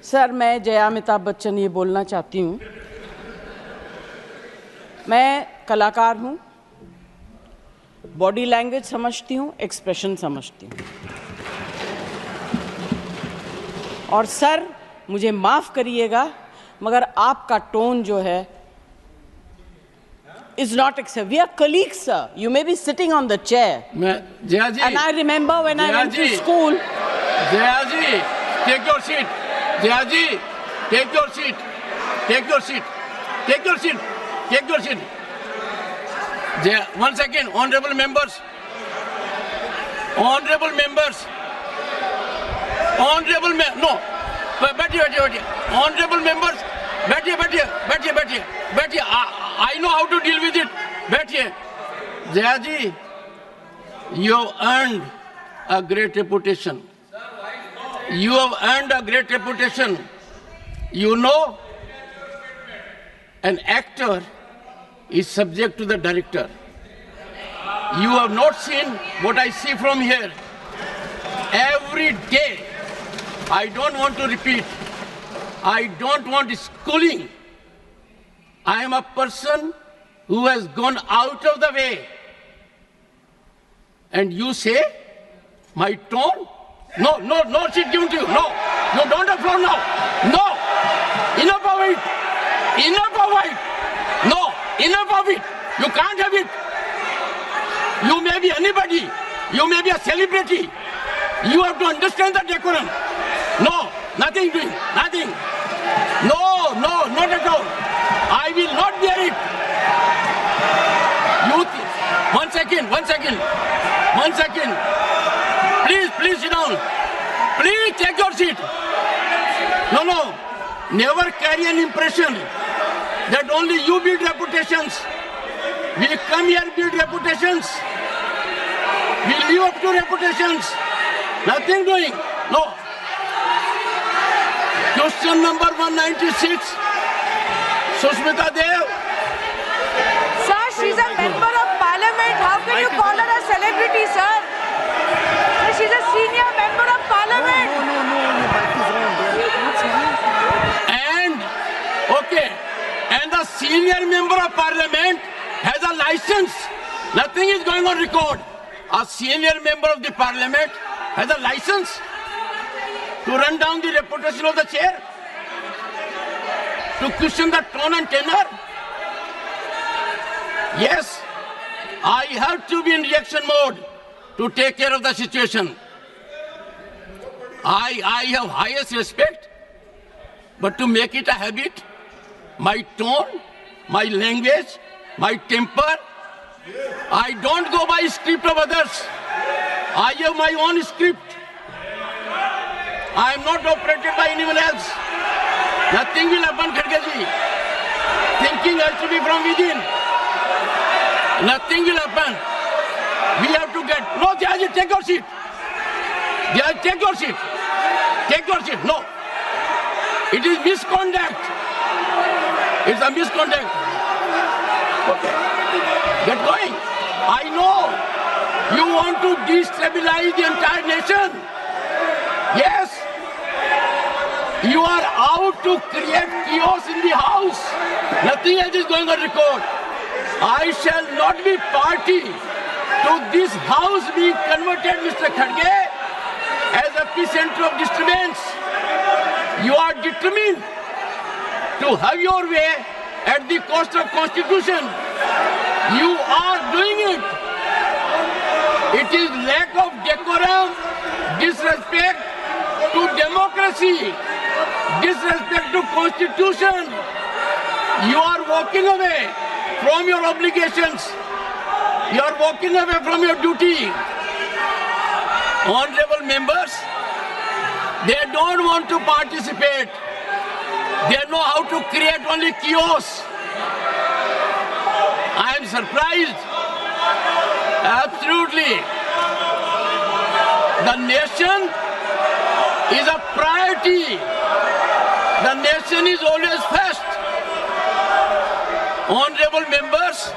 Sir, मैं जया अमिताभ बच्चन ये बोलना चाहती हूँ। मैं कलाकार हूँ, बॉडी लैंग्वेज समझती हूँ, एक्सप्रेशन समझती हूँ। और सर, मुझे माफ़ करिएगा, मगर आपका टोन जो है is not acceptable. We are colleagues, sir. You may be sitting on the chair. Jaya ji. And I remember when I went to school. Jaya ji, take your seat. Jaya ji, take your seat. Take your seat. Take your seat. Take your seat. Jaya, 1 second, honorable members. Honorable members. Honorable no. बैठिए. Honorable members. बैठिए. I know how to deal with it. बैठिए. Jaya ji, you have earned a great reputation. You have earned a great reputation. You know, an actor is subject to the director. You have not seen what I see from here. Every day, I don't want to repeat. I don't want schooling. I am a person who has gone out of the way. And you say, my tone? No, she's given to you. No, don't applaud now. No, enough of it. No, enough of it. You can't have it. You may be anybody. You may be a celebrity. You have to understand the decorum. No, nothing doing, nothing. No, not at all. I will not bear it. One second. Please sit down. Please take your seat. No. Never carry an impression that only you build reputations. We come here build reputations. We live up to reputations. Nothing doing. No. Question number 196. Sushmita Dev. Sir, she's a member of parliament. How can you call her a celebrity, sir? She's a senior member of parliament. And the senior member of parliament has a license. Nothing is going on record. A senior member of the parliament has a license to run down the reputation of the chair, to question the tone and tenor. Yes, I have to be in reaction mode to take care of the situation. I have highest respect, but to make it a habit, my tone, my language, my temper, I don't go by script of others. I have my own script. I am not operated by anyone else. Nothing will happen, Khadgeji. Thinking has to be from within. Nothing will happen. We have to get... No, Jayaji, take your seat. Jayaji, take your seat. Take your seat. No. It is misconduct. It's a misconduct. Okay. Get going. I know you want to destabilize the entire nation. Yes. You are out to create chaos in the house. Nothing else is going on record. I shall not be party to this house being converted, Mr. Khadge, as a epicenter of disturbance. You are determined to have your way at the cost of Constitution. You are doing it. It is lack of decorum, disrespect to democracy, disrespect to Constitution. You are walking away from your obligations. You are walking away from your duty. Honorable members, they don't want to participate. They know how to create only chaos. I am surprised. Absolutely. The nation is a priority. The nation is always first. Honorable members,